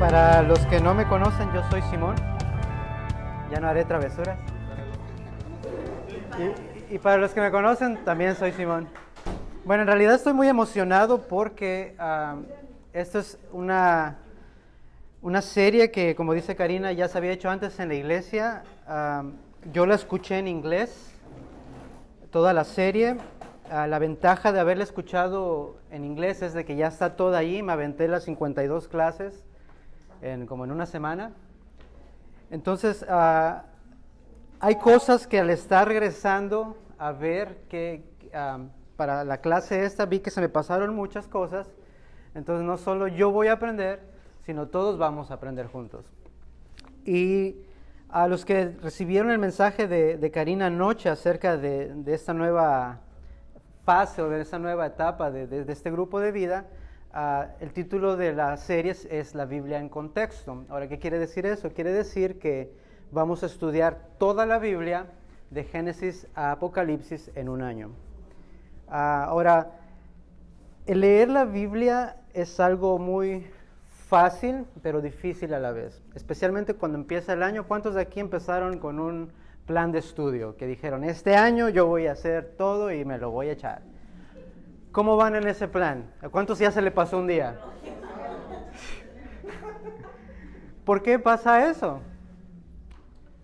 Para los que no me conocen, yo soy Simón. Ya no haré travesuras. Y para los que me conocen, también soy Simón. Bueno, en realidad estoy muy emocionado porque esto es una serie que, como dice Karina, ya se había hecho antes en la iglesia. Yo la escuché en inglés, toda la serie. La ventaja de haberla escuchado en inglés es de que ya está toda ahí. Me aventé las 52 clases como en una semana. Entonces, hay cosas que al estar regresando a ver que para la clase esta vi que se me pasaron muchas cosas. Entonces, no solo yo voy a aprender, sino todos vamos a aprender juntos. Y a los que recibieron el mensaje de Karina anoche acerca de esta nueva fase o de esta nueva etapa de este grupo de vida, el título de la serie es La Biblia en Contexto. Ahora, ¿qué quiere decir eso? Quiere decir que vamos a estudiar toda la Biblia de Génesis a Apocalipsis en un año. Ahora, el leer la Biblia es algo muy fácil, pero difícil a la vez, especialmente cuando empieza el año. ¿Cuántos de aquí empezaron con un plan de estudio? Que dijeron, este año yo voy a hacer todo y me lo voy a echar. ¿Cómo van en ese plan? ¿A cuántos ya se le pasó un día? ¿Por qué pasa eso?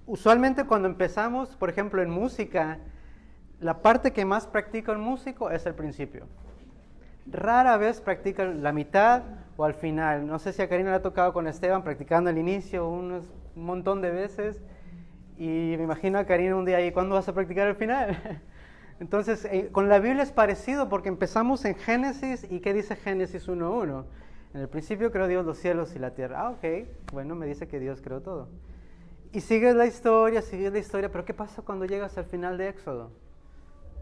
Usualmente cuando empezamos, por ejemplo, en música, la parte que más practica el músico es el principio. Rara vez practica la mitad o al final. No sé si a Karina le ha tocado con Esteban practicando al inicio un montón de veces. Y me imagino a Karina un día ahí, ¿cuándo vas a practicar al final? Entonces, con la Biblia es parecido porque empezamos en Génesis. ¿Y qué dice Génesis 1:1? En el principio creó Dios los cielos y la tierra. Ok, bueno, me dice que Dios creó todo. Y sigues la historia, pero ¿qué pasa cuando llegas al final de Éxodo?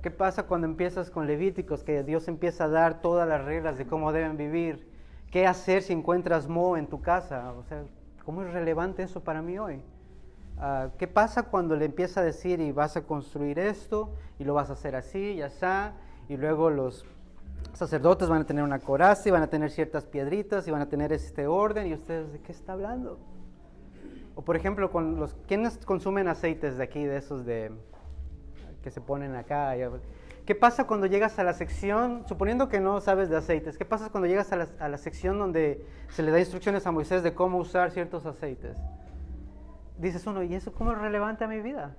¿Qué pasa cuando empiezas con Levíticos, que Dios empieza a dar todas las reglas de cómo deben vivir? ¿Qué hacer si encuentras moho en tu casa? O sea, ¿cómo es relevante eso para mí hoy? ¿Qué pasa cuando le empieza a decir y vas a construir esto y lo vas a hacer así y así? Y luego los sacerdotes van a tener una coraza y van a tener ciertas piedritas y van a tener este orden. ¿Y ustedes de qué está hablando? O por ejemplo, ¿quiénes consumen aceites de aquí, de esos que se ponen acá? ¿Qué pasa cuando llegas a la sección, suponiendo que no sabes de aceites, qué pasa cuando llegas a la sección donde se le da instrucciones a Moisés de cómo usar ciertos aceites? Dices uno, ¿y eso cómo es relevante a mi vida?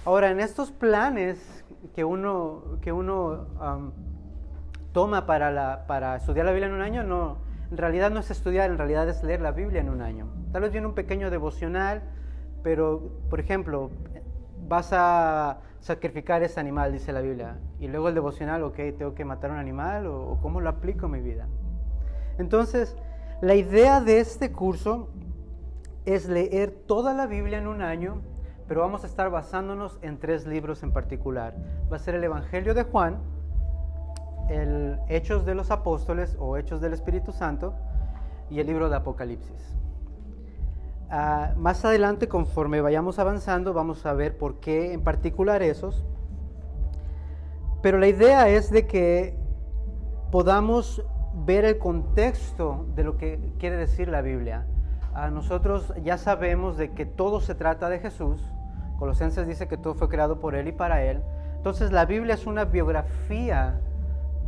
Ahora, en estos planes que uno toma para estudiar la Biblia en un año, no, en realidad no es estudiar, en realidad es leer la Biblia en un año. Tal vez viene un pequeño devocional, pero, por ejemplo, vas a sacrificar ese animal, dice la Biblia, y luego el devocional, ok, tengo que matar un animal, o cómo lo aplico en mi vida. Entonces, la idea de este curso es leer toda la Biblia en un año, pero vamos a estar basándonos en 3 libros en particular. Va a ser el Evangelio de Juan, el Hechos de los Apóstoles o Hechos del Espíritu Santo y el libro de Apocalipsis. Más adelante, conforme vayamos avanzando, vamos a ver por qué en particular esos. Pero la idea es de que podamos ver el contexto de lo que quiere decir la Biblia. Nosotros ya sabemos de que todo se trata de Jesús. Colosenses dice que todo fue creado por Él y para Él. Entonces la Biblia es una biografía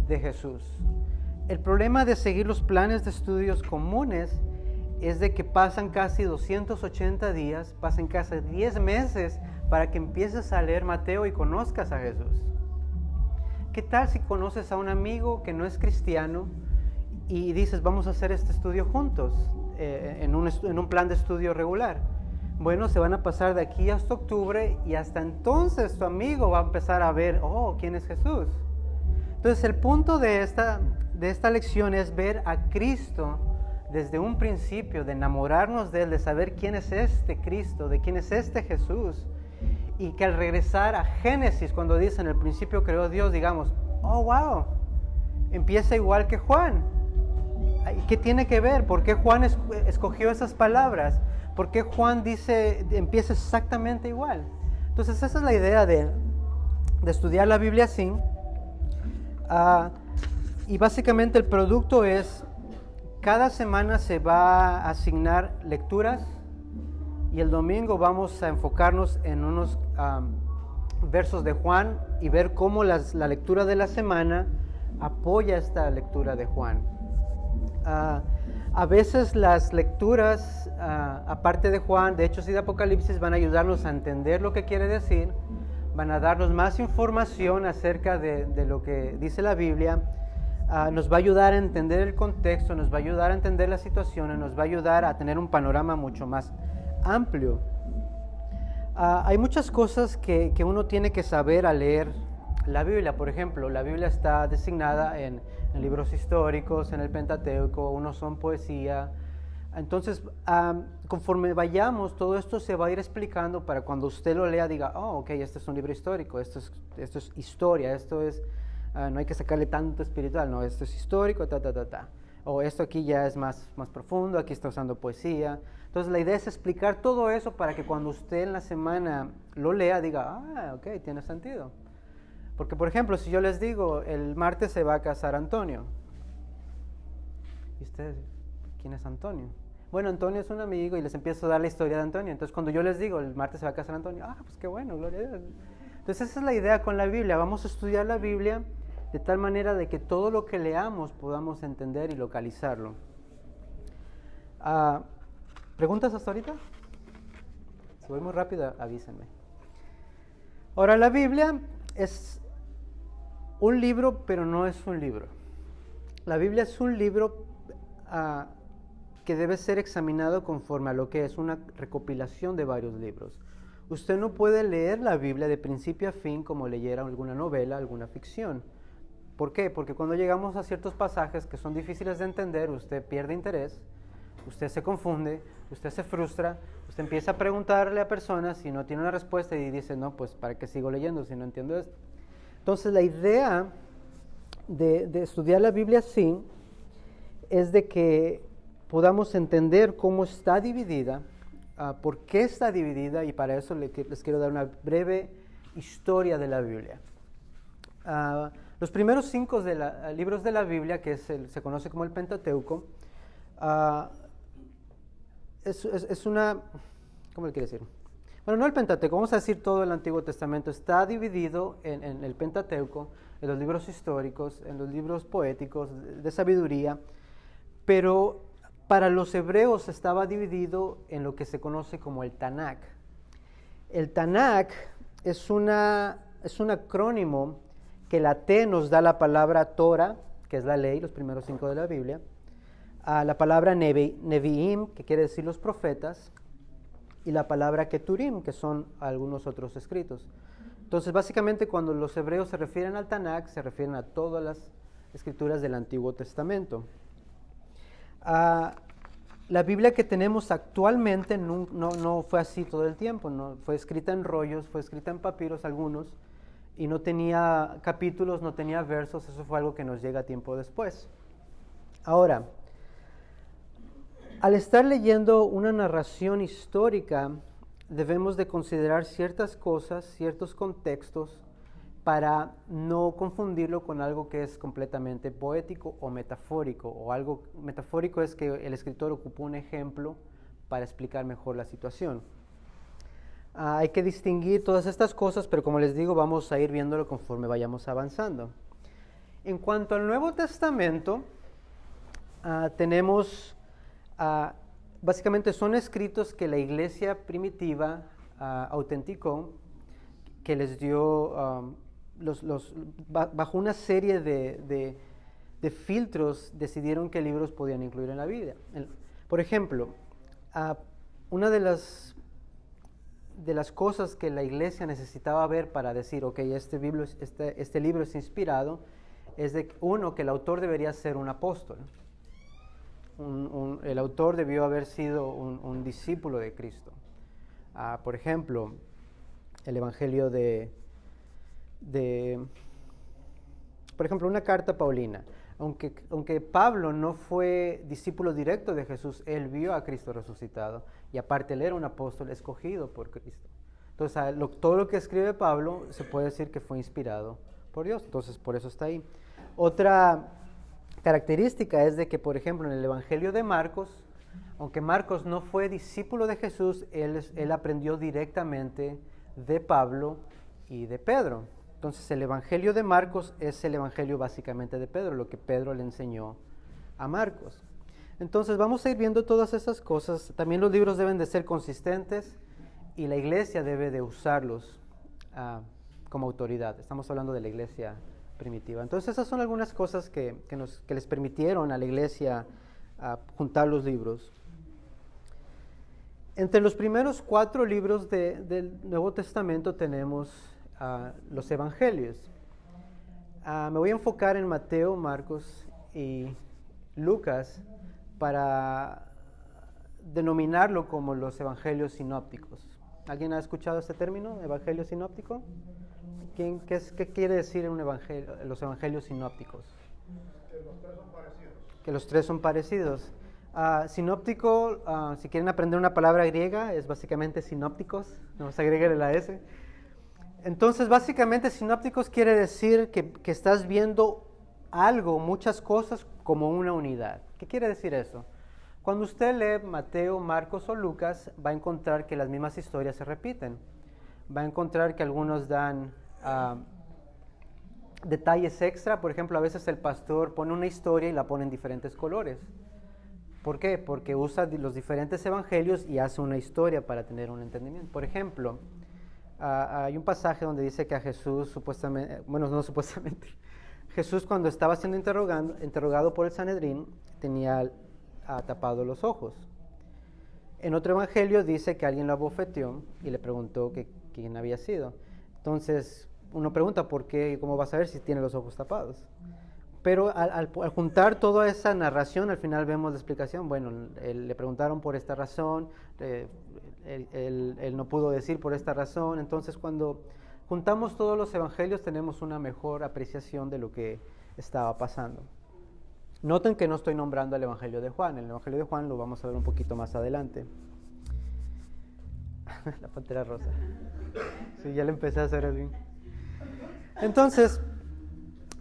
de Jesús. El problema de seguir los planes de estudios comunes es de que pasan casi 280 días, pasan casi 10 meses para que empieces a leer Mateo y conozcas a Jesús. ¿Qué tal si conoces a un amigo que no es cristiano y dices, vamos a hacer este estudio juntos? En un plan de estudio regular. Bueno, se van a pasar de aquí hasta octubre y hasta entonces tu amigo va a empezar a ver, ¿quién es Jesús? Entonces el punto de esta lección es ver a Cristo desde un principio, de enamorarnos de Él, de saber quién es este Cristo, de quién es este Jesús, y que al regresar a Génesis, cuando dice en el principio creó Dios, digamos, wow, empieza igual que Juan. ¿Qué tiene que ver? ¿Por qué Juan escogió esas palabras? ¿Por qué Juan empieza exactamente igual? Entonces esa es la idea de estudiar la Biblia así. Y básicamente el producto es Cada semana se va a asignar lecturas y el domingo vamos a enfocarnos en unos versos de Juan y ver cómo la lectura de la semana apoya esta lectura de Juan. A veces las lecturas, aparte de Juan, de Hechos y de Apocalipsis, van a ayudarnos a entender lo que quiere decir, van a darnos más información acerca de lo que dice la Biblia, nos va a ayudar a entender el contexto, nos va a ayudar a entender las situaciones, nos va a ayudar a tener un panorama mucho más amplio. Hay muchas cosas que uno tiene que saber al leer la Biblia. Por ejemplo, la Biblia está designada en libros históricos, en el Pentateuco, unos son poesía. Entonces, conforme vayamos, todo esto se va a ir explicando para cuando usted lo lea diga, oh, ok, este es un libro histórico, esto es historia, esto es, no hay que sacarle tanto espiritual, no, esto es histórico, o esto aquí ya es más profundo, aquí está usando poesía. Entonces, la idea es explicar todo eso para que cuando usted en la semana lo lea diga, ok, tiene sentido. Porque, por ejemplo, si yo les digo, el martes se va a casar Antonio. ¿Y ustedes, quién es Antonio? Bueno, Antonio es un amigo y les empiezo a dar la historia de Antonio. Entonces, cuando yo les digo, el martes se va a casar Antonio, pues qué bueno, gloria a Dios. Entonces, esa es la idea con la Biblia. Vamos a estudiar la Biblia de tal manera de que todo lo que leamos podamos entender y localizarlo. ¿Preguntas hasta ahorita? Si voy muy rápido, avísenme. Ahora, la Biblia es un libro, pero no es un libro. La Biblia es un libro que debe ser examinado conforme a lo que es una recopilación de varios libros. Usted no puede leer la Biblia de principio a fin como leyera alguna novela, alguna ficción. ¿Por qué? Porque cuando llegamos a ciertos pasajes que son difíciles de entender, usted pierde interés, usted se confunde, usted se frustra, usted empieza a preguntarle a personas y no tiene una respuesta y dice, no, pues ¿para qué sigo leyendo si no entiendo esto? Entonces la idea de estudiar la Biblia así es de que podamos entender cómo está dividida, por qué está dividida, y para eso les quiero dar una breve historia de la Biblia. Los primeros 5 libros de la Biblia, que se conoce como el Pentateuco, es una, ¿cómo le quiere decir? Bueno, no el Pentateuco, vamos a decir todo el Antiguo Testamento está dividido en el Pentateuco, en los libros históricos, en los libros poéticos, de sabiduría, pero para los hebreos estaba dividido en lo que se conoce como el Tanakh. El Tanakh es un acrónimo que la T nos da la palabra Torah, que es la ley, los primeros 5 de la Biblia, la palabra Nevi'im, que quiere decir los profetas, y la palabra Keturim, que son algunos otros escritos. Entonces, básicamente, cuando los hebreos se refieren al Tanakh, se refieren a todas las escrituras del Antiguo Testamento. La Biblia que tenemos actualmente no fue así todo el tiempo, no, fue escrita en rollos, fue escrita en papiros algunos, y no tenía capítulos, no tenía versos, eso fue algo que nos llega tiempo después. Ahora, al estar leyendo una narración histórica, debemos de considerar ciertas cosas, ciertos contextos, para no confundirlo con algo que es completamente poético o metafórico. O algo metafórico es que el escritor ocupó un ejemplo para explicar mejor la situación. Hay que distinguir todas estas cosas, pero como les digo, vamos a ir viéndolo conforme vayamos avanzando. En cuanto al Nuevo Testamento, tenemos... básicamente son escritos que la iglesia primitiva autenticó, que les dio, bajo una serie de filtros, decidieron qué libros podían incluir en la Biblia. Por ejemplo, una de las cosas que la iglesia necesitaba ver para decir, ok, este libro es inspirado, es de, uno, que el autor debería ser un apóstol. El autor debió haber sido un discípulo de Cristo. Por ejemplo, el Evangelio por ejemplo, una carta paulina. Aunque Pablo no fue discípulo directo de Jesús, él vio a Cristo resucitado. Y aparte, él era un apóstol escogido por Cristo. Entonces, todo lo que escribe Pablo se puede decir que fue inspirado por Dios. Entonces, por eso está ahí. característica es de que, por ejemplo, en el Evangelio de Marcos, aunque Marcos no fue discípulo de Jesús, él aprendió directamente de Pablo y de Pedro. Entonces el Evangelio de Marcos es el Evangelio básicamente de Pedro, lo que Pedro le enseñó a Marcos. Entonces vamos a ir viendo todas esas cosas. También los libros deben de ser consistentes y la iglesia debe de usarlos como autoridad. Estamos hablando de la iglesia primitiva. Entonces esas son algunas cosas que les permitieron a la iglesia juntar los libros. Entre los primeros 4 libros del Nuevo Testamento tenemos los evangelios. Me voy a enfocar en Mateo, Marcos y Lucas para denominarlo como los evangelios sinópticos. ¿Alguien ha escuchado este término, evangelio sinóptico? ¿Qué quiere decir los evangelios sinópticos? Que los tres son parecidos. Que los 3 son parecidos. Sinóptico, si quieren aprender una palabra griega, es básicamente sinópticos, vamos a agregarle la S. Entonces, básicamente sinópticos quiere decir que estás viendo algo, muchas cosas como una unidad. ¿Qué quiere decir eso? Cuando usted lee Mateo, Marcos o Lucas, va a encontrar que las mismas historias se repiten. Va a encontrar que algunos dan detalles extra. Por ejemplo, a veces el pastor pone una historia y la pone en diferentes colores. ¿Por qué? Porque usa los diferentes evangelios y hace una historia para tener un entendimiento. Por ejemplo, hay un pasaje donde dice que a Jesús supuestamente, bueno, no supuestamente, Jesús cuando estaba siendo interrogado por el Sanedrín tenía tapado los ojos. En otro evangelio dice que alguien lo abofeteó y le preguntó quién había sido. Entonces uno pregunta por qué y cómo va a saber si tiene los ojos tapados. Pero al juntar toda esa narración, al final vemos la explicación. Bueno, le preguntaron por esta razón, él no pudo decir por esta razón. Entonces, cuando juntamos todos los evangelios, tenemos una mejor apreciación de lo que estaba pasando. Noten que no estoy nombrando el evangelio de Juan. El evangelio de Juan lo vamos a ver un poquito más adelante. La pantera rosa. Sí, ya le empecé a hacer el bien. Entonces,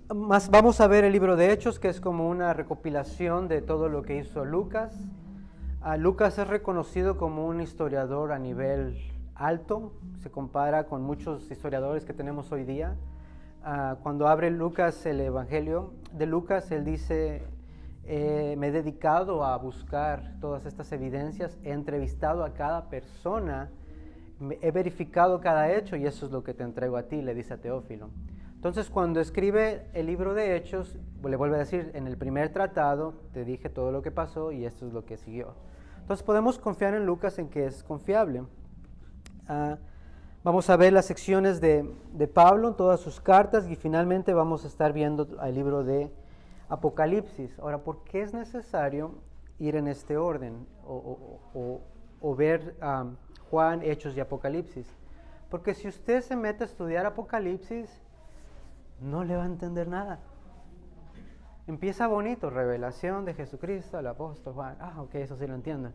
vamos a ver el libro de Hechos, que es como una recopilación de todo lo que hizo Lucas. Lucas es reconocido como un historiador a nivel alto, se compara con muchos historiadores que tenemos hoy día. Cuando abre Lucas el Evangelio de Lucas, él dice, me he dedicado a buscar todas estas evidencias, he entrevistado a cada persona, he verificado cada hecho y eso es lo que te entrego a ti, le dice a Teófilo. Entonces, cuando escribe el libro de Hechos, le vuelve a decir, en el primer tratado te dije todo lo que pasó y esto es lo que siguió. Entonces, podemos confiar en Lucas en que es confiable. Vamos a ver las secciones de Pablo, todas sus cartas, y finalmente vamos a estar viendo el libro de Apocalipsis. Ahora, ¿por qué es necesario ir en este orden o ver Juan, Hechos y Apocalipsis? Porque si usted se mete a estudiar Apocalipsis, no le va a entender nada. Empieza bonito, revelación de Jesucristo al apóstol Juan. Ok, eso sí lo entiendo.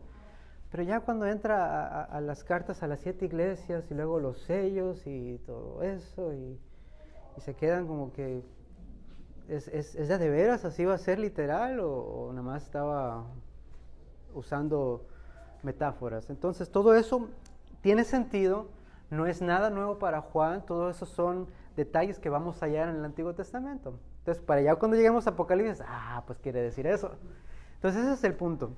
Pero ya cuando entra a las cartas a las 7 iglesias y luego los sellos y todo eso y se quedan como que ¿es de veras así va a ser literal o nada más estaba usando metáforas? Entonces todo eso tiene sentido, no es nada nuevo para Juan, todo eso son detalles que vamos a hallar en el Antiguo Testamento. Entonces, para allá cuando lleguemos a Apocalipsis, pues quiere decir eso. Entonces, ese es el punto.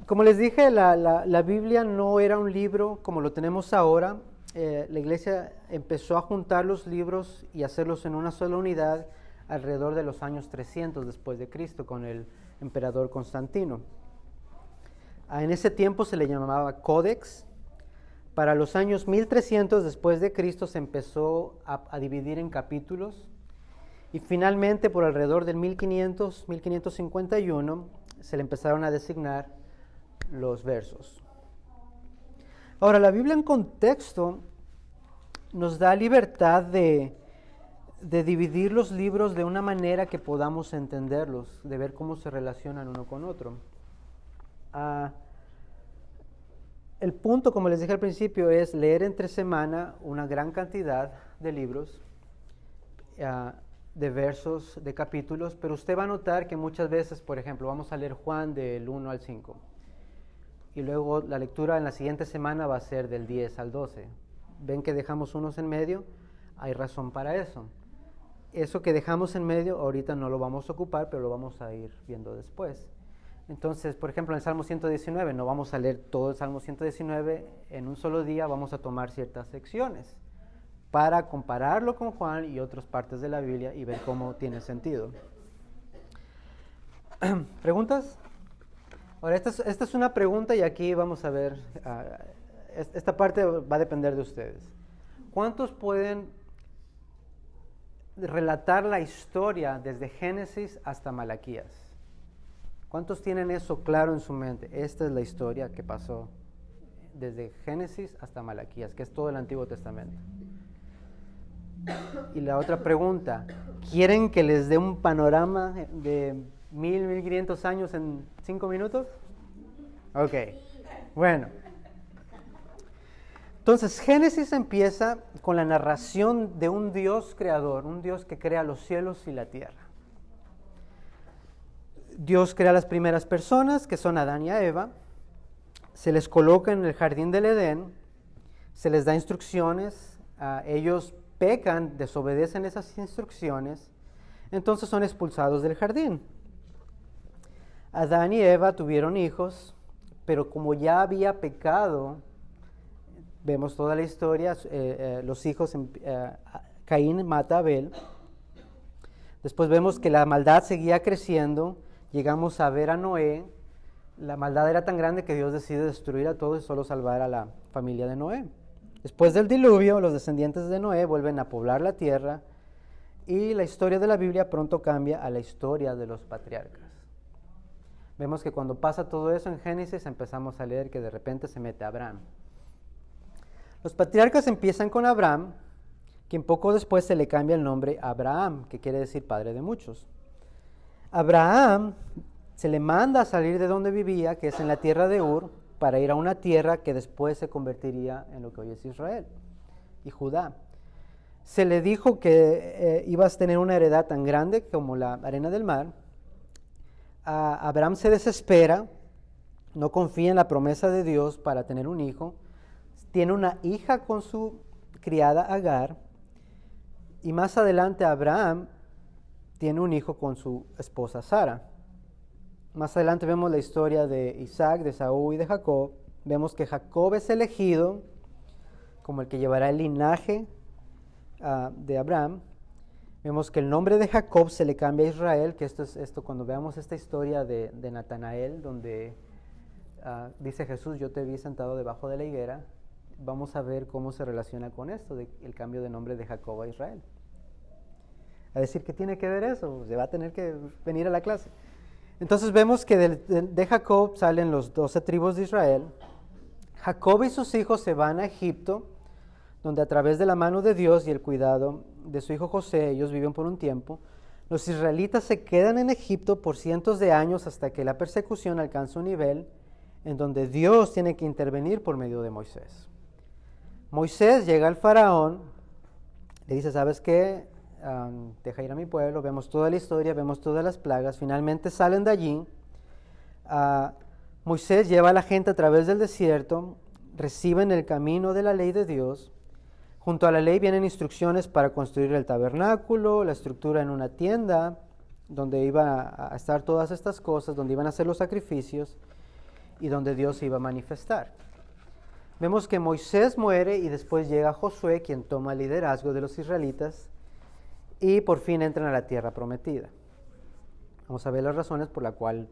Como les dije, la Biblia no era un libro como lo tenemos ahora. La iglesia empezó a juntar los libros y hacerlos en una sola unidad alrededor de los años 300 después de Cristo con el emperador Constantino. En ese tiempo se le llamaba Códex. Para los años 1300 después de Cristo se empezó a dividir en capítulos y finalmente por alrededor del 1500, 1551 se le empezaron a designar los versos. Ahora, la Biblia en contexto nos da libertad de dividir los libros de una manera que podamos entenderlos, de ver cómo se relacionan uno con otro. El punto, como les dije al principio, es leer entre semana una gran cantidad de libros, de versos, de capítulos, pero usted va a notar que muchas veces, por ejemplo, vamos a leer Juan del 1 al 5, y luego la lectura en la siguiente semana va a ser del 10 al 12. ¿Ven que dejamos unos en medio? Hay razón para eso. Eso que dejamos en medio, ahorita no lo vamos a ocupar, pero lo vamos a ir viendo después. Entonces, por ejemplo, en el Salmo 119, no vamos a leer todo el Salmo 119 en un solo día, vamos a tomar ciertas secciones para compararlo con Juan y otras partes de la Biblia y ver cómo tiene sentido. ¿Preguntas? Ahora, esta es una pregunta y aquí vamos a ver, esta parte va a depender de ustedes. ¿Cuántos pueden relatar la historia desde Génesis hasta Malaquías? ¿Cuántos tienen eso claro en su mente? Esta es la historia que pasó desde Génesis hasta Malaquías, que es todo el Antiguo Testamento. Y la otra pregunta, ¿quieren que les dé un panorama de 1500 años en 5 minutos? Ok, bueno. Entonces, Génesis empieza con la narración de un Dios creador, un Dios que crea los cielos y la tierra. Dios crea las primeras personas, que son Adán y Eva, se les coloca en el jardín del Edén, se les da instrucciones, ellos pecan, desobedecen esas instrucciones, entonces son expulsados del jardín. Adán y Eva tuvieron hijos, pero como ya había pecado, vemos toda la historia, los hijos, Caín mata a Abel, después vemos que la maldad seguía creciendo, llegamos a ver a Noé, la maldad era tan grande que Dios decide destruir a todos y solo salvar a la familia de Noé. Después del diluvio, los descendientes de Noé vuelven a poblar la tierra y la historia de la Biblia pronto cambia a la historia de los patriarcas. Vemos que cuando pasa todo eso en Génesis empezamos a leer que de repente se mete Abraham. Los patriarcas empiezan con Abraham, quien poco después se le cambia el nombre a Abraham, que quiere decir padre de muchos. Abraham se le manda a salir de donde vivía, que es en la tierra de Ur, para ir a una tierra que después se convertiría en lo que hoy es Israel y Judá. Se le dijo que ibas a tener una heredad tan grande como la arena del mar. Abraham se desespera, no confía en la promesa de Dios para tener un hijo. Tiene una hija con su criada Agar, y más adelante Abraham tiene un hijo con su esposa Sara. Más adelante vemos la historia de Isaac, de Esaú y de Jacob. Vemos que Jacob es elegido como el que llevará el linaje de Abraham. Vemos que el nombre de Jacob se le cambia a Israel, que esto cuando veamos esta historia de Natanael, donde dice Jesús, yo te vi sentado debajo de la higuera, vamos a ver cómo se relaciona con esto, el cambio de nombre de Jacob a Israel. A decir, ¿qué tiene que ver eso? Se va a tener que venir a la clase. Entonces vemos que de Jacob salen los 12 tribus de Israel. Jacob y sus hijos se van a Egipto, donde a través de la mano de Dios y el cuidado de su hijo José, ellos viven por un tiempo. Los israelitas se quedan en Egipto por cientos de años hasta que la persecución alcanza un nivel en donde Dios tiene que intervenir por medio de Moisés. Moisés llega al faraón, le dice, ¿sabes qué? Deja ir a mi pueblo, vemos toda la historia, vemos todas las plagas, finalmente salen de allí. Moisés lleva a la gente a través del desierto, reciben el camino de la ley de Dios. Junto a la ley vienen instrucciones para construir el tabernáculo, la estructura en una tienda, donde iban a estar todas estas cosas, donde iban a hacer los sacrificios y donde Dios se iba a manifestar. Vemos que Moisés muere y después llega Josué, quien toma el liderazgo de los israelitas, y por fin entran a la tierra prometida. Vamos a ver las razones por las cuales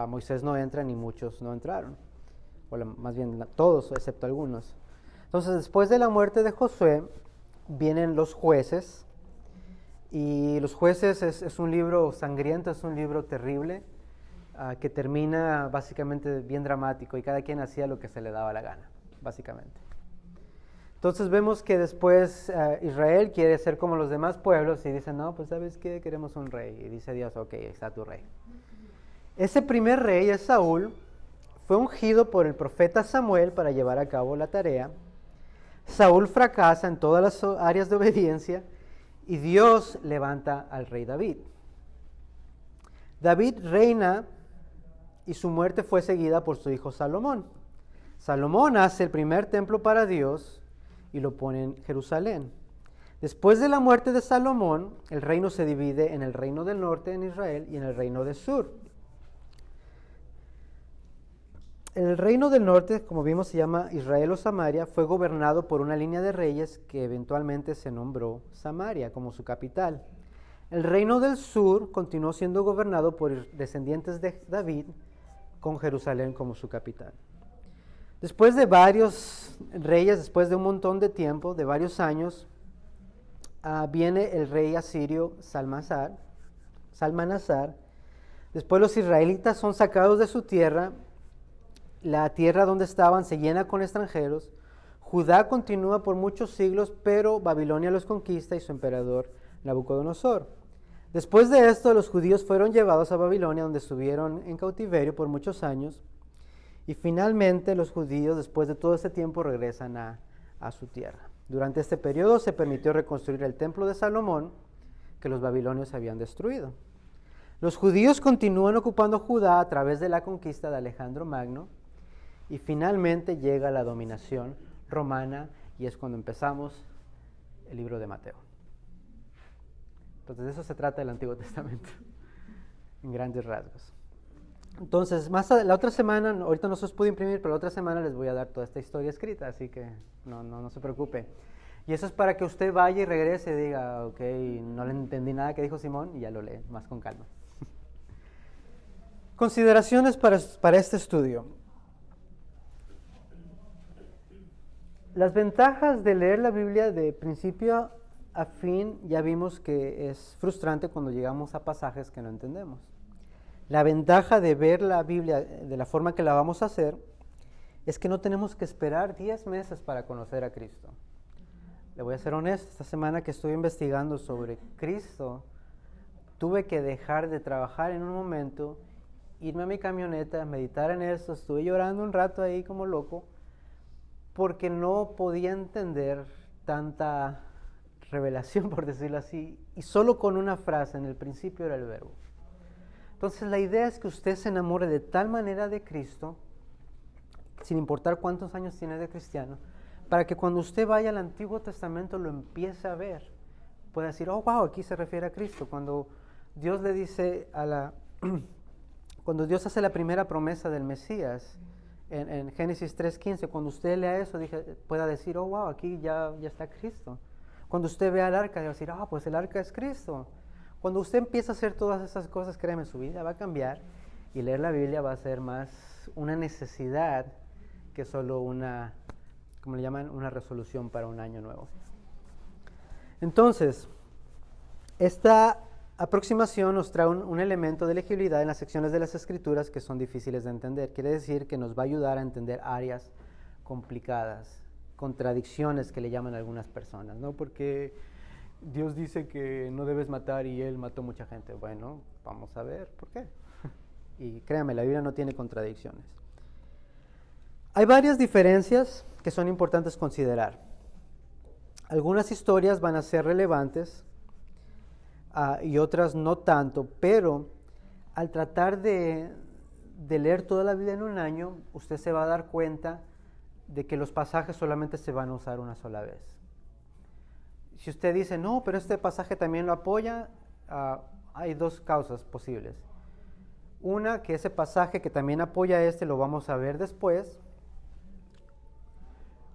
Moisés no entra ni muchos no entraron, más bien todos excepto algunos. Entonces, después de la muerte de Josué, vienen los jueces, y los jueces es un libro sangriento, es un libro terrible, que termina básicamente bien dramático, y cada quien hacía lo que se le daba la gana, básicamente. Entonces vemos que después Israel quiere ser como los demás pueblos y dicen, no, pues ¿sabes qué? Queremos un rey. Y dice Dios, ok, ahí está tu rey. Ese primer rey es Saúl, fue ungido por el profeta Samuel para llevar a cabo la tarea. Saúl fracasa en todas las áreas de obediencia y Dios levanta al rey David. David reina y su muerte fue seguida por su hijo Salomón. Salomón hace el primer templo para Dios y lo pone en Jerusalén. Después de la muerte de Salomón, el reino se divide en el reino del norte en Israel y en el reino del sur. El reino del norte, como vimos, se llama Israel o Samaria, fue gobernado por una línea de reyes que eventualmente se nombró Samaria como su capital. El reino del sur continuó siendo gobernado por descendientes de David, con Jerusalén como su capital. Después de varios reyes, después de un montón de tiempo, de varios años, viene el rey asirio Salmanasar. Después los israelitas son sacados de su tierra. La tierra donde estaban se llena con extranjeros. Judá continúa por muchos siglos, pero Babilonia los conquista y su emperador Nabucodonosor. Después de esto, los judíos fueron llevados a Babilonia, donde estuvieron en cautiverio por muchos años. Y finalmente los judíos, después de todo este tiempo, regresan a su tierra. Durante este periodo se permitió reconstruir el templo de Salomón, que los babilonios habían destruido. Los judíos continúan ocupando Judá a través de la conquista de Alejandro Magno, y finalmente llega la dominación romana, y es cuando empezamos el libro de Mateo. Entonces de eso se trata el Antiguo Testamento, en grandes rasgos. Entonces, la otra semana, ahorita no se los pude imprimir, pero la otra semana les voy a dar toda esta historia escrita, así que no se preocupe. Y eso es para que usted vaya y regrese y diga, ok, no le entendí nada que dijo Simón, y ya lo lee más con calma. Consideraciones para este estudio. Las ventajas de leer la Biblia de principio a fin, ya vimos que es frustrante cuando llegamos a pasajes que no entendemos. La ventaja de ver la Biblia de la forma que la vamos a hacer es que no tenemos que esperar 10 meses para conocer a Cristo. Le voy a ser honesto, esta semana que estuve investigando sobre Cristo, tuve que dejar de trabajar en un momento, irme a mi camioneta, meditar en eso, estuve llorando un rato ahí como loco, porque no podía entender tanta revelación, por decirlo así, y solo con una frase, en el principio era el verbo. Entonces la idea es que usted se enamore de tal manera de Cristo, sin importar cuántos años tiene de cristiano, para que cuando usted vaya al Antiguo Testamento lo empiece a ver. Puede decir, oh, wow, aquí se refiere a Cristo. Cuando Dios le dice cuando Dios hace la primera promesa del Mesías, en Génesis 3:15, cuando usted lea eso, pueda decir, oh, wow, aquí ya está Cristo. Cuando usted vea el arca, va a decir, pues el arca es Cristo. Cuando usted empieza a hacer todas esas cosas, créeme, su vida va a cambiar y leer la Biblia va a ser más una necesidad que solo una, como le llaman, una resolución para un año nuevo. Entonces, esta aproximación nos trae un elemento de legibilidad en las secciones de las Escrituras que son difíciles de entender. Quiere decir que nos va a ayudar a entender áreas complicadas, contradicciones que le llaman algunas personas, ¿no? Porque Dios dice que no debes matar y Él mató mucha gente. Bueno, vamos a ver por qué. Y créanme, la Biblia no tiene contradicciones. Hay varias diferencias que son importantes considerar. Algunas historias van a ser relevantes y otras no tanto, pero al tratar de leer toda la Biblia en un año, usted se va a dar cuenta de que los pasajes solamente se van a usar una sola vez. Si usted dice, no, pero este pasaje también lo apoya, hay dos causas posibles. Una, que ese pasaje que también apoya lo vamos a ver después,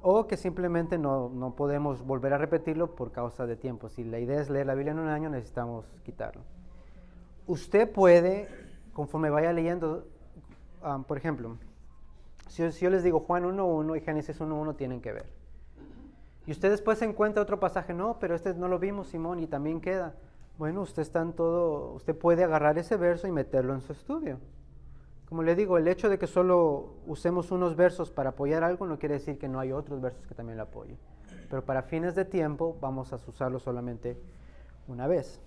o que simplemente no podemos volver a repetirlo por causa de tiempo. Si la idea es leer la Biblia en un año, necesitamos quitarlo. Usted puede, conforme vaya leyendo, por ejemplo, si yo les digo Juan 1:1 y Génesis 1:1 tienen que ver. Y usted después encuentra otro pasaje, no, pero este no lo vimos, Simón, y también queda. Bueno, usted puede agarrar ese verso y meterlo en su estudio. Como le digo, el hecho de que solo usemos unos versos para apoyar algo no quiere decir que no hay otros versos que también lo apoyen. Pero para fines de tiempo vamos a usarlo solamente una vez.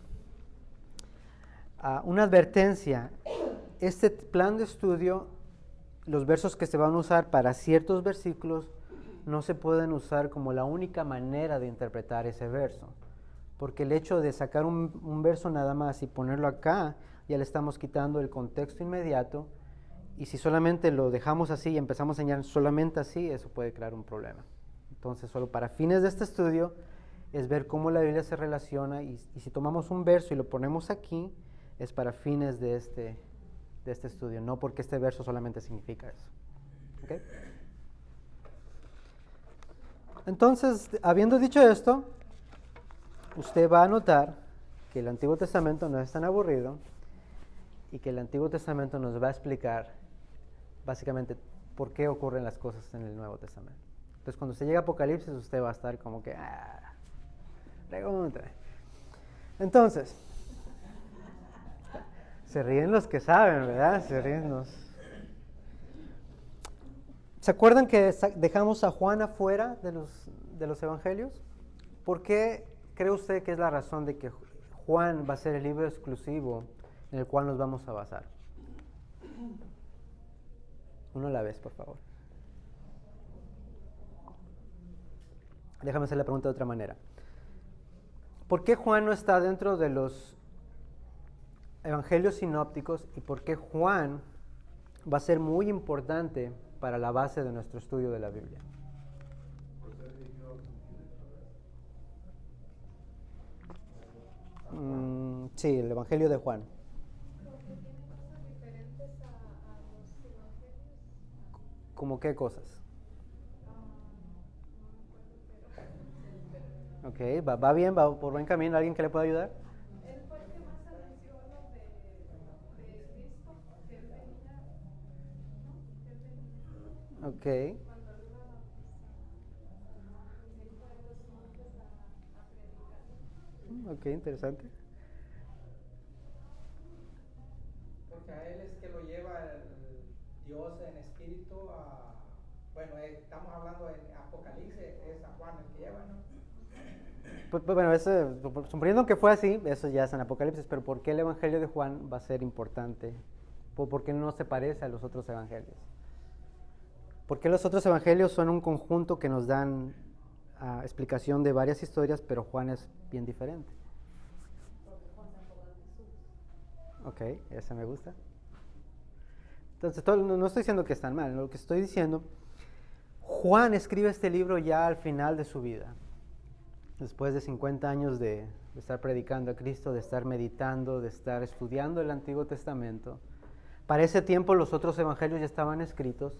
Una advertencia, este plan de estudio, los versos que se van a usar para ciertos versículos no se pueden usar como la única manera de interpretar ese verso. porque el hecho de sacar un verso nada más y ponerlo acá, ya le estamos quitando el contexto inmediato, y si solamente lo dejamos así y empezamos a enseñar solamente así, eso puede crear un problema. Entonces, solo para fines de este estudio, es ver cómo la Biblia se relaciona, y si tomamos un verso y lo ponemos aquí, es para fines de este estudio, no porque este verso solamente significa eso. ¿Okay? Entonces, habiendo dicho esto, usted va a notar que el Antiguo Testamento no es tan aburrido y que el Antiguo Testamento nos va a explicar básicamente por qué ocurren las cosas en el Nuevo Testamento. Entonces, cuando usted llega a Apocalipsis, usted va a estar como que, pregúntame. Entonces, se ríen los que saben, ¿verdad? Se ríen los... ¿Se acuerdan que dejamos a Juan afuera de los evangelios? ¿Por qué cree usted que es la razón de que Juan va a ser el libro exclusivo en el cual nos vamos a basar? Uno a la vez, por favor. Déjame hacer la pregunta de otra manera. ¿Por qué Juan no está dentro de los evangelios sinópticos y por qué Juan va a ser muy importante para la base de nuestro estudio de la Biblia? Sí, el Evangelio de Juan. Porque tiene cosas diferentes a los evangelios. ¿Cómo qué cosas? No me acuerdo, pero... Ok, va bien, va por buen camino. ¿Alguien que le pueda ayudar? Él fue el que más anunció lo de Cristo, que él venía, ¿no? Que él venía. Ok, Cuando lo iba a bautizar, él fue de los montes a predicar. ok, interesante. Porque a él es que lo lleva el Dios en espíritu a... Bueno, estamos hablando en Apocalipsis, es a Juan el que lleva, ¿no? Pues, bueno, suponiendo que fue así, eso ya es en Apocalipsis, pero ¿por qué el Evangelio de Juan va a ser importante? ¿Por qué no se parece a los otros evangelios? ¿Por qué los otros evangelios son un conjunto que nos dan explicación de varias historias, pero Juan es bien diferente? Porque Juan se enfocó en Jesús. Ok, esa me gusta. Entonces, no estoy diciendo que están mal, lo que estoy diciendo, Juan escribe este libro ya al final de su vida. Después de 50 años de estar predicando a Cristo, de estar meditando, de estar estudiando el Antiguo Testamento. Para ese tiempo los otros evangelios ya estaban escritos.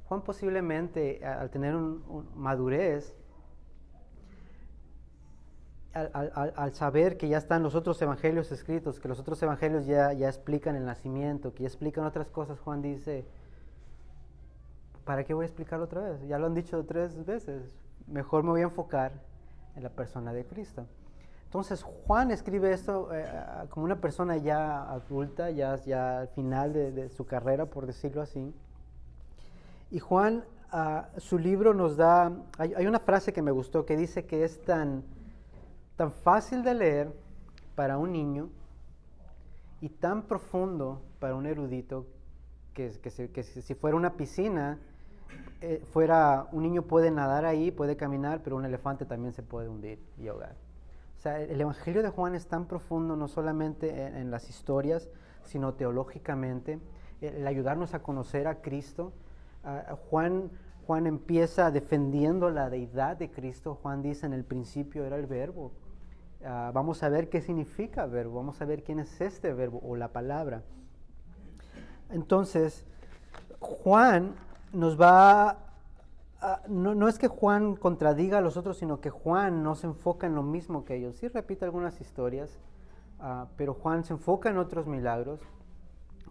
Juan posiblemente, al tener madurez, al saber que ya están los otros evangelios escritos, que los otros evangelios ya explican el nacimiento, que ya explican otras cosas, Juan dice, ¿para qué voy a explicarlo otra vez? Ya lo han dicho 3 veces, mejor me voy a enfocar en la persona de Cristo. Entonces Juan escribe esto como una persona ya adulta, ya al final de su carrera, por decirlo así. Y Juan, su libro nos da, hay una frase que me gustó que dice que es tan fácil de leer para un niño y tan profundo para un erudito que si fuera una piscina, un niño puede nadar ahí, puede caminar, pero un elefante también se puede hundir y ahogar. O sea, el Evangelio de Juan es tan profundo, no solamente en las historias, sino teológicamente, el ayudarnos a conocer a Cristo. Juan empieza defendiendo la deidad de Cristo. Juan dice, en el principio era el verbo. Vamos a ver qué significa verbo, vamos a ver quién es este verbo o la palabra. Entonces, Juan nos va, no es que Juan contradiga a los otros, sino que Juan no se enfoca en lo mismo que ellos. Sí repite algunas historias, pero Juan se enfoca en otros milagros.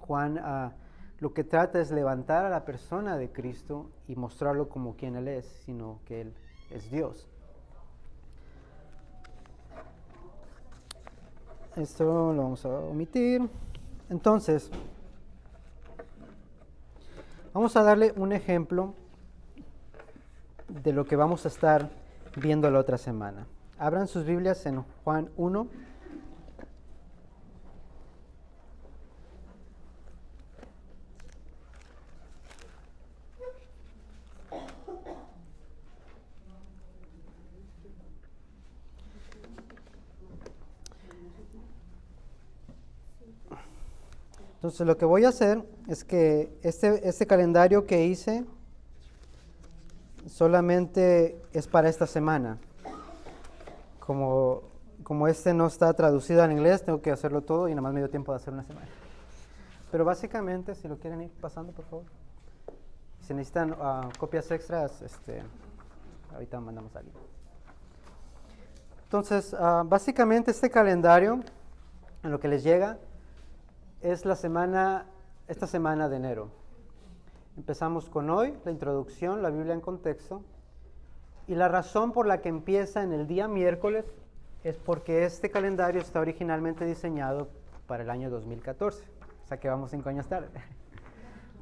Juan lo que trata es levantar a la persona de Cristo y mostrarlo como quien Él es, sino que Él es Dios. Esto lo vamos a omitir. Entonces, vamos a darle un ejemplo de lo que vamos a estar viendo la otra semana. Abran sus Biblias en Juan 1. Entonces lo que voy a hacer es que este calendario que hice solamente es para esta semana. Como este no está traducido al inglés, tengo que hacerlo todo y nada más me dio tiempo de hacer una semana. Pero básicamente, si lo quieren ir pasando, por favor. Si necesitan copias extras, ahorita mandamos a alguien. Entonces, básicamente este calendario, en lo que les llega, es esta semana de enero. Empezamos con hoy, la introducción, la Biblia en contexto. Y la razón por la que empieza en el día miércoles es porque este calendario está originalmente diseñado para el año 2014. O sea que vamos 5 años tarde.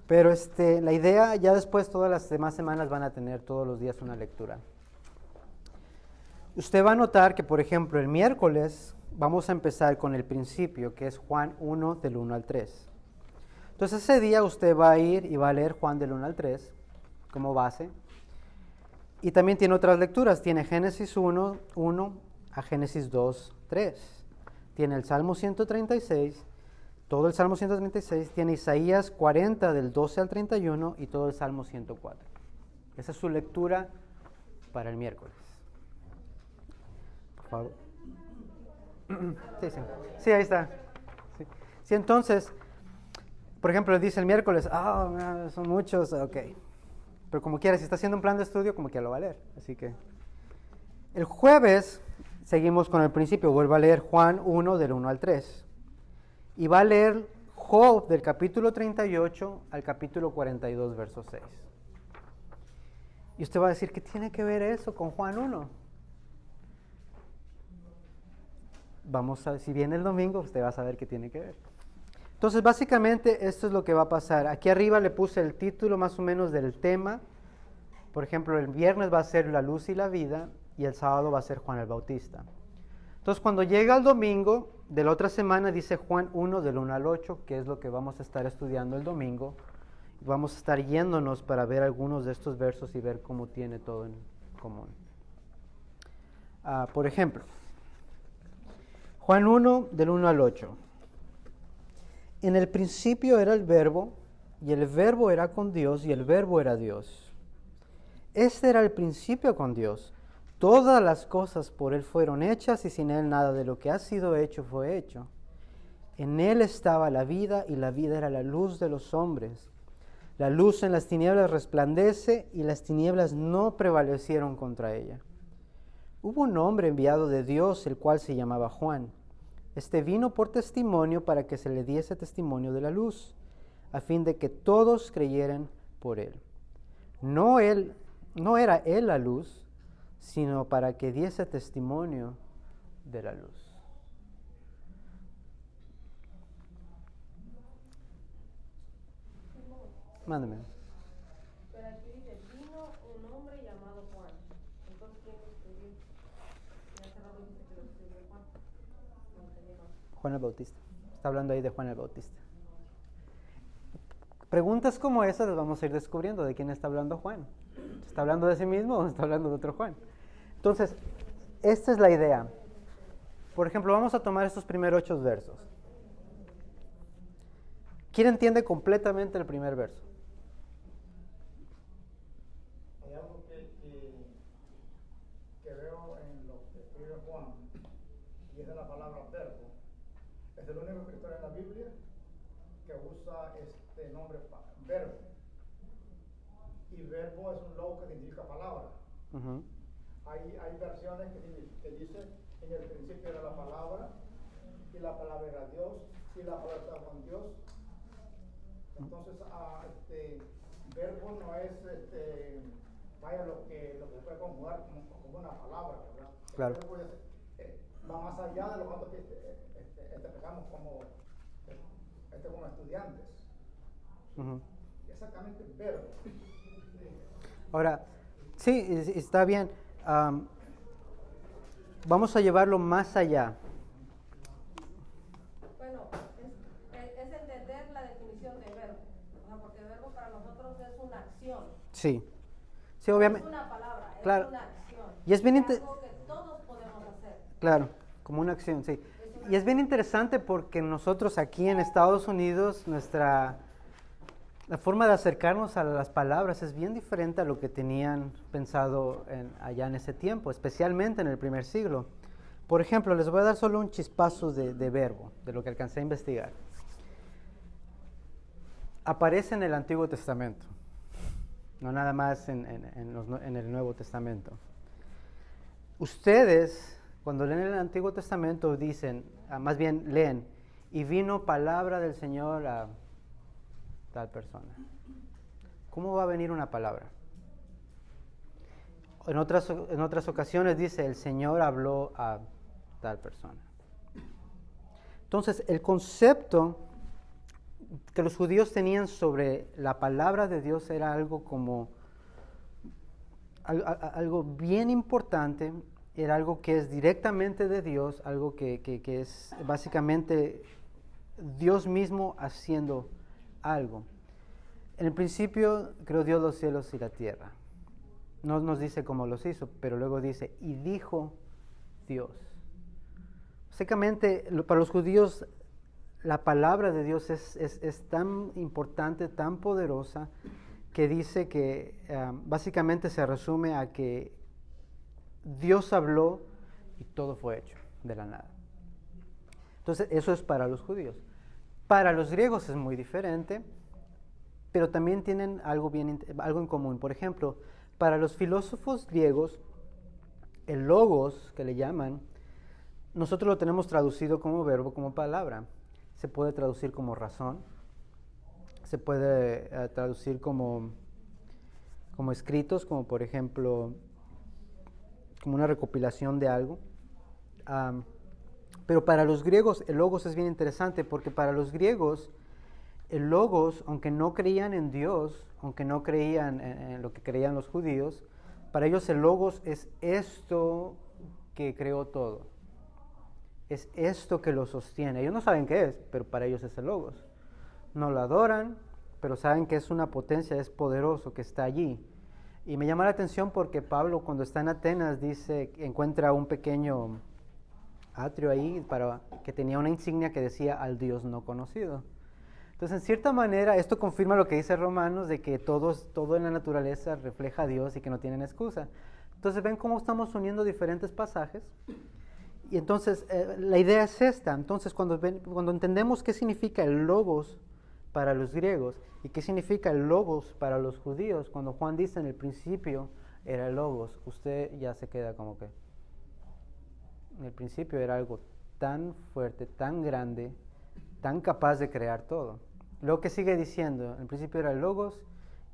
Pero la idea, ya después todas las demás semanas van a tener todos los días una lectura. Usted va a notar que, por ejemplo, el miércoles vamos a empezar con el principio, que es Juan 1, del 1 al 3. Entonces ese día usted va a ir y va a leer Juan del 1 al 3 como base. Y también tiene otras lecturas. Tiene Génesis 1 a Génesis 2, 3. Tiene el Salmo 136, todo el Salmo 136. Tiene Isaías 40 del 12 al 31 y todo el Salmo 104. Esa es su lectura para el miércoles. Por favor. Sí, ahí está. Sí, entonces, por ejemplo, dice el miércoles, son muchos, ok. Pero como quiera, si está haciendo un plan de estudio, como que lo va a leer. Así que el jueves seguimos con el principio. Vuelvo a leer Juan 1 del 1 al 3. Y va a leer Job del capítulo 38 al capítulo 42, verso 6. Y usted va a decir, ¿qué tiene que ver eso con Juan 1? Si viene el domingo, usted va a saber qué tiene que ver. Entonces, básicamente, esto es lo que va a pasar. Aquí arriba le puse el título más o menos del tema. Por ejemplo, el viernes va a ser La luz y la vida y el sábado va a ser Juan el Bautista. Entonces, cuando llega el domingo de la otra semana, dice Juan 1 del 1 al 8, que es lo que vamos a estar estudiando el domingo. Vamos a estar yéndonos para ver algunos de estos versos y ver cómo tiene todo en común. Por ejemplo, Juan 1 del 1 al 8. En el principio era el Verbo, y el Verbo era con Dios, y el Verbo era Dios. Este era el principio con Dios. Todas las cosas por Él fueron hechas, y sin Él nada de lo que ha sido hecho fue hecho. En Él estaba la vida, y la vida era la luz de los hombres. La luz en las tinieblas resplandece, y las tinieblas no prevalecieron contra ella. Hubo un hombre enviado de Dios, el cual se llamaba Juan. Este vino por testimonio para que se le diese testimonio de la luz, a fin de que todos creyeran por él. No era él la luz, sino para que diese testimonio de la luz. Mándame. Pero aquí dice, vino un hombre llamado Juan. Entonces, ¿quién lo escribió? Ya hace rato dice que lo escribió Juan. No entendí más. Juan el Bautista. Está hablando ahí de Juan el Bautista. Preguntas como esas las vamos a ir descubriendo de quién está hablando Juan. ¿Está hablando de sí mismo o está hablando de otro Juan? Entonces, esta es la idea. Por ejemplo, vamos a tomar estos primeros 8 versos. ¿Quién entiende completamente el primer verso? Hay algo que veo en lo que escribe Juan, y es de la palabra verbo. Es el único escritor en la Biblia que usa este nombre verbo. Y verbo es un logo que significa palabra. Uh-huh. Hay versiones que dicen, en el principio era la palabra, y la palabra era Dios, y la palabra estaba con Dios. Entonces, verbo no es, lo que puede conjugar como una palabra, ¿verdad? Claro. El verbo va más allá de lo que empezamos como estudiantes. Uh-huh. Exactamente, verbo. Ahora, sí, está bien. Vamos a llevarlo más allá. Bueno, es entender la definición de verbo. O sea, porque verbo para nosotros es una acción. Sí, sí, obviamente. Es una palabra, Claro. es una acción. Y es bien algo que todos podemos hacer. Claro, como una acción, sí. Es Y es bien interesante porque nosotros aquí en Estados Unidos, la forma de acercarnos a las palabras es bien diferente a lo que tenían pensado allá en ese tiempo, especialmente en el primer siglo. Por ejemplo, les voy a dar solo un chispazo de verbo, de lo que alcancé a investigar. Aparece en el Antiguo Testamento, no nada más en el Nuevo Testamento. Ustedes, cuando leen el Antiguo Testamento, dicen, más bien leen, y vino palabra del Señor a tal persona. ¿Cómo va a venir una palabra? En otras ocasiones dice, el Señor habló a tal persona. Entonces, el concepto que los judíos tenían sobre la palabra de Dios era algo como algo bien importante, era algo que es directamente de Dios, algo que es básicamente Dios mismo haciendo algo. En el principio creó Dios los cielos y la tierra. No nos dice cómo los hizo, pero luego dice, y dijo Dios. Básicamente, para los judíos, la palabra de Dios es tan importante, tan poderosa, que dice que básicamente se resume a que Dios habló y todo fue hecho de la nada. Entonces, eso es para los judíos. Para los griegos es muy diferente, pero también tienen algo en común. Por ejemplo, para los filósofos griegos, el logos, que le llaman, nosotros lo tenemos traducido como verbo, como palabra. Se puede traducir como razón, se puede traducir como escritos, como por ejemplo, como una recopilación de algo. Pero para los griegos el logos es bien interesante, porque para los griegos el logos, aunque no creían en Dios, aunque no creían en lo que creían los judíos, para ellos el logos es esto que creó todo. Es esto que lo sostiene. Ellos no saben qué es, pero para ellos es el logos. No lo adoran, pero saben que es una potencia, es poderoso, que está allí. Y me llama la atención porque Pablo, cuando está en Atenas, dice, encuentra un pequeño atrio ahí que tenía una insignia que decía al Dios no conocido. Entonces, en cierta manera, esto confirma lo que dice Romanos, de que todo en la naturaleza refleja a Dios y que no tienen excusa. Entonces, ven cómo estamos uniendo diferentes pasajes. Y entonces, la idea es esta. Entonces, cuando entendemos qué significa el logos para los griegos y qué significa el logos para los judíos, cuando Juan dice en el principio era el logos, usted ya se queda como que en el principio era algo tan fuerte, tan grande, tan capaz de crear todo. Luego que sigue diciendo, en el principio era el logos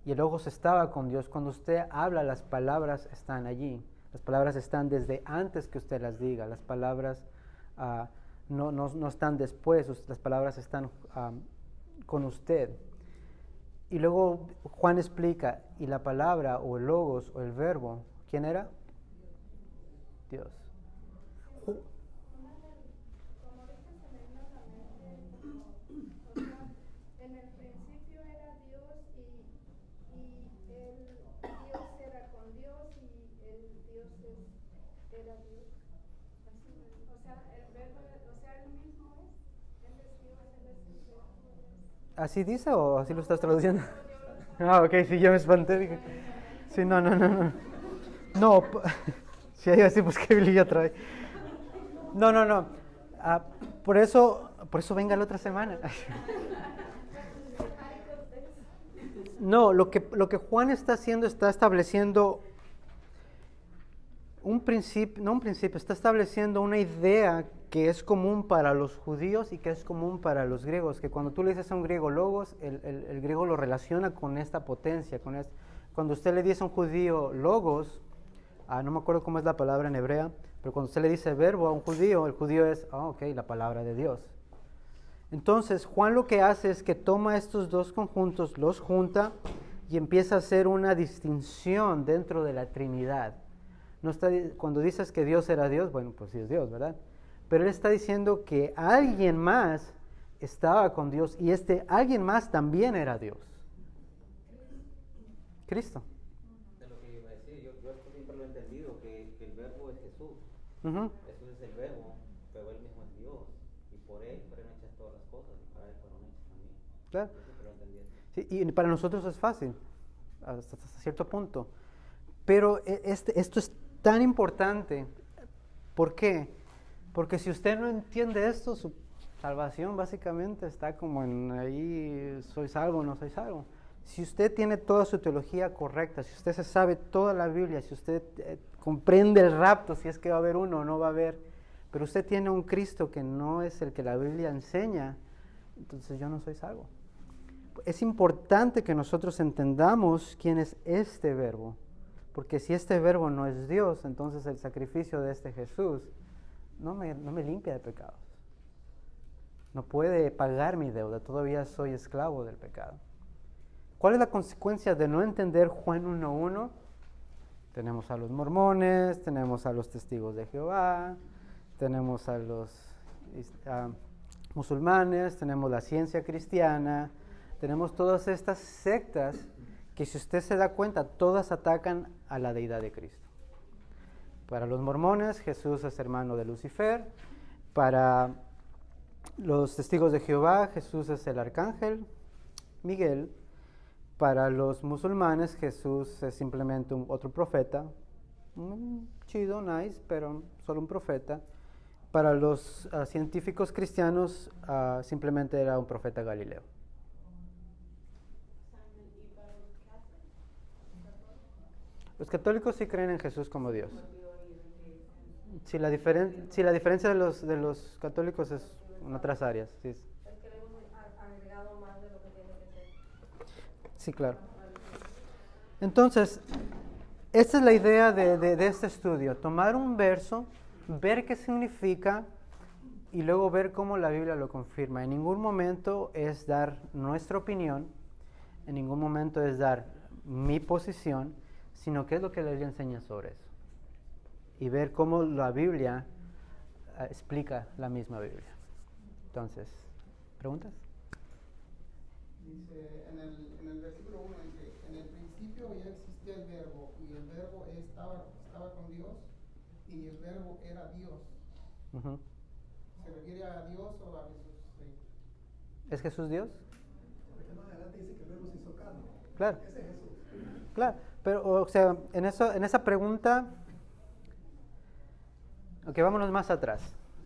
y el logos estaba con Dios. Cuando usted habla, las palabras están allí. Las palabras están desde antes que usted las diga. Las palabras no están después. Las palabras están con usted. Y luego Juan explica, y la palabra o el logos o el verbo, ¿quién era? Dios. En el principio era Dios y Dios era con Dios y el Dios era Dios. Así, o sea, el verbo, o sea, él mismo es, él es Dios, él es el verbo. ¿Así dice o así lo estás traduciendo? Ok, sí, yo me espanté. Dije, sí, no. No, si hay así, pues qué Biblia trae. No. Por eso venga la otra semana. No, lo que Juan está haciendo, está estableciendo está estableciendo una idea que es común para los judíos y que es común para los griegos, que cuando tú le dices a un griego logos, el griego lo relaciona con esta potencia, cuando usted le dice a un judío logos, no me acuerdo cómo es la palabra en hebrea, pero cuando usted le dice verbo a un judío, el judío es, la palabra de Dios. Entonces, Juan lo que hace es que toma estos dos conjuntos, los junta y empieza a hacer una distinción dentro de la Trinidad. Cuando dices que Dios era Dios, bueno, pues sí es Dios, ¿verdad? Pero él está diciendo que alguien más estaba con Dios y alguien más también era Dios. Cristo. Es lo que iba a decir, yo esto siempre lo he entendido, que el verbo es Jesús. Uh-huh. Jesús es el verbo. pero Él mismo es Dios, y por Él fueron hechas todas las cosas, y para Él fueron hechas también. Claro. Yo siempre lo entendí así. Sí, y para nosotros es fácil, hasta cierto punto. Pero esto es tan importante. ¿Por qué? Porque si usted no entiende esto, su salvación básicamente está como en ahí, soy salvo o no soy salvo. Si usted tiene toda su teología correcta, si usted se sabe toda la Biblia, si usted comprende el rapto, si es que va a haber uno o no va a haber, pero usted tiene un Cristo que no es el que la Biblia enseña, entonces yo no soy salvo. Es importante que nosotros entendamos quién es este verbo, porque si este verbo no es Dios, entonces el sacrificio de este Jesús no me limpia de pecados. No puede pagar mi deuda, todavía soy esclavo del pecado. ¿Cuál es la consecuencia de no entender Juan 1:1? Tenemos a los mormones, tenemos a los testigos de Jehová, tenemos a los musulmanes, tenemos la ciencia cristiana, tenemos todas estas sectas que, si usted se da cuenta, todas atacan a la deidad de Cristo. Para los mormones, Jesús es hermano de Lucifer. Para los testigos de Jehová, Jesús es el arcángel Miguel. Para los musulmanes, Jesús es simplemente otro profeta. Chido, nice, pero solo un profeta. Para los científicos cristianos, simplemente era un profeta galileo. Los católicos sí creen en Jesús como Dios. Sí, la diferencia de los católicos es en otras áreas. Sí. Es que le hemos agregado más de lo que tiene que ser. Sí, claro. Entonces, esta es la idea de este estudio. Tomar un verso, ver qué significa y luego ver cómo la Biblia lo confirma. En ningún momento es dar nuestra opinión, en ningún momento es dar mi posición, sino qué es lo que la Biblia enseña sobre eso. Y ver cómo la Biblia explica la misma Biblia. Entonces, ¿preguntas? Dice en el versículo 1, dice, en el principio ya existía el verbo, y el verbo estaba con Dios, y el verbo era Dios. Uh-huh. ¿Se refiere a Dios o a Jesús? Sí. ¿Es Jesús Dios? Porque más adelante dice que el verbo se hizo carne. Claro. Ese es Jesús. Claro, pero o sea, en esa pregunta, ok, vámonos más atrás.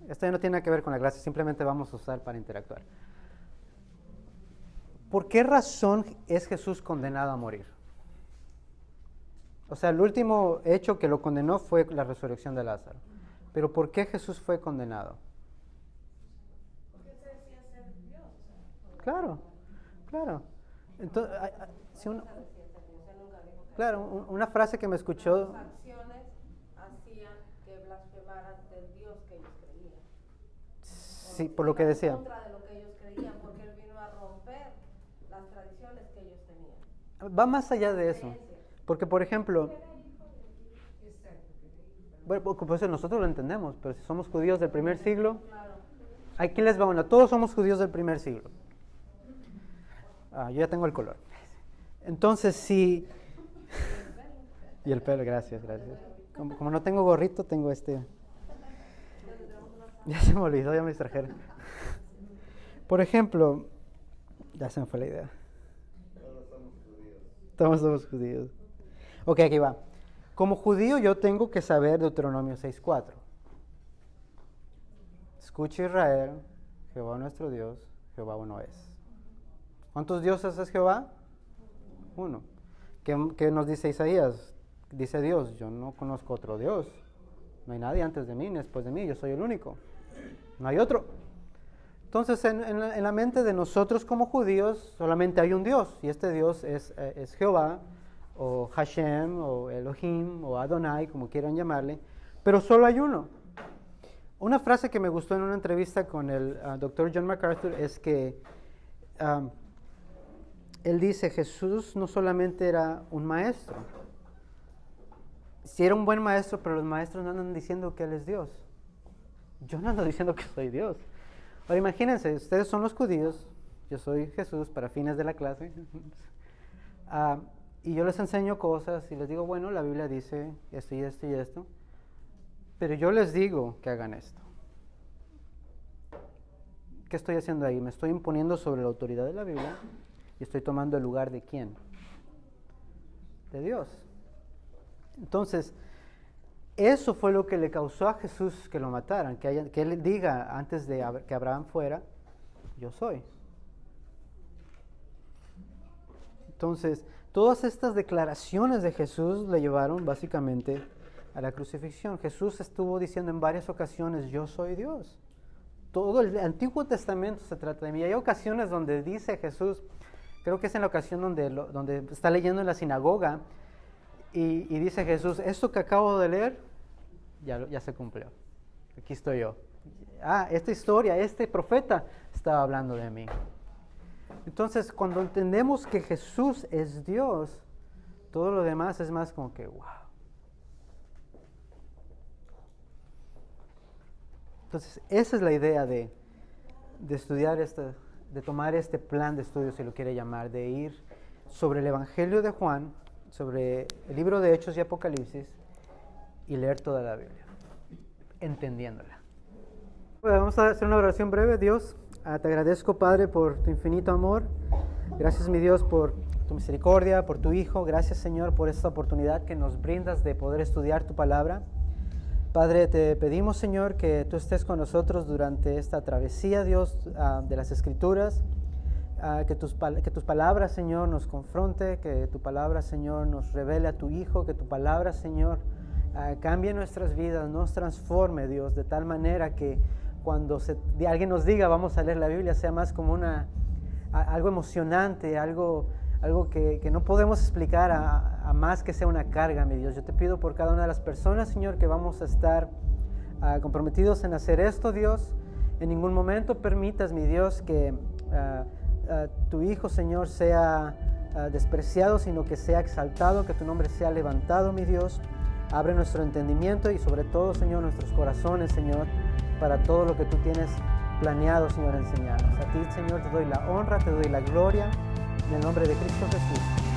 Esto ya no tiene nada que ver con la clase, simplemente vamos a usar para interactuar. ¿Por qué razón es Jesús condenado a morir? O sea, el último hecho que lo condenó fue la resurrección de Lázaro. Pero ¿por qué Jesús fue condenado? Porque él se decía ser Dios. Claro, claro. Entonces, si uno, O sea, nunca dijo que claro, una frase que me escuchó, sus acciones hacían que blasfemaran del Dios que ellos creían. sí, por lo que decía. En contra de lo que ellos creían, porque él vino a romper las tradiciones que ellos tenían. Va más allá de eso. Porque, por ejemplo, bueno, pues nosotros lo entendemos, pero si somos judíos del primer siglo, Claro. aquí les va una. Todos somos judíos del primer siglo. Yo ya tengo el color. Entonces, sí. Y el pelo, gracias. Como no tengo gorrito, tengo este. Ya se me olvidó, ya me distrajeron. Por ejemplo, ya se me fue la idea. Todos somos judíos. Ok, aquí va. Como judío yo tengo que saber Deuteronomio 6:4. Escucha Israel, Jehová nuestro Dios, Jehová uno es. ¿Cuántos dioses es Jehová? Uno. ¿Qué nos dice Isaías? Dice Dios, yo no conozco otro Dios. No hay nadie antes de mí ni después de mí, yo soy el único. No hay otro. Entonces, en la mente de nosotros como judíos, solamente hay un Dios, y este Dios es Jehová, o Hashem, o Elohim, o Adonai, como quieran llamarle, pero solo hay uno. Una frase que me gustó en una entrevista con el Dr. John MacArthur es que él dice, Jesús no solamente era un maestro, sí era un buen maestro, pero los maestros no andan diciendo que Él es Dios. Yo no ando diciendo que soy Dios. Ahora imagínense, ustedes son los judíos, yo soy Jesús para fines de la clase, y yo les enseño cosas y les digo, bueno, la Biblia dice esto y esto y esto, pero yo les digo que hagan esto. ¿Qué estoy haciendo ahí? Me estoy imponiendo sobre la autoridad de la Biblia y estoy tomando el lugar de ¿quién? De Dios. Entonces, eso fue lo que le causó a Jesús que lo mataran, que él diga antes de que Abraham fuera, yo soy. Entonces, todas estas declaraciones de Jesús le llevaron básicamente a la crucifixión. Jesús estuvo diciendo en varias ocasiones, yo soy Dios. Todo el Antiguo Testamento se trata de mí. Hay ocasiones donde dice Jesús, creo que es en la ocasión donde está leyendo en la sinagoga, y dice Jesús, esto que acabo de leer, ya se cumplió. Aquí estoy yo. Esta historia, este profeta estaba hablando de mí. Entonces, cuando entendemos que Jesús es Dios, todo lo demás es más como que, wow. Entonces, esa es la idea de estudiar de tomar este plan de estudio, si lo quiere llamar, de ir sobre el Evangelio de Juan, sobre el libro de Hechos y Apocalipsis, y leer toda la Biblia, entendiéndola. Bueno, vamos a hacer una oración breve. Dios, te agradezco, Padre, por tu infinito amor. Gracias, mi Dios, por tu misericordia, por tu Hijo. Gracias, Señor, por esta oportunidad que nos brindas de poder estudiar tu palabra. Padre, te pedimos, Señor, que tú estés con nosotros durante esta travesía, Dios, de las Escrituras. Que tus palabras, Señor, nos confronte, que tu palabra, Señor, nos revele a tu Hijo, que tu palabra, Señor, cambie nuestras vidas, nos transforme, Dios, de tal manera que cuando alguien nos diga vamos a leer la Biblia, sea más como algo emocionante, algo que no podemos explicar a más que sea una carga, mi Dios. Yo te pido por cada una de las personas, Señor, que vamos a estar comprometidos en hacer esto, Dios. En ningún momento permitas, mi Dios, que tu Hijo, Señor, sea despreciado, sino que sea exaltado, que tu nombre sea levantado, mi Dios. Abre nuestro entendimiento y sobre todo, Señor, nuestros corazones, Señor, para todo lo que tú tienes planeado, Señor, enseñarnos. A ti, Señor, te doy la honra, te doy la gloria, en el nombre de Cristo Jesús.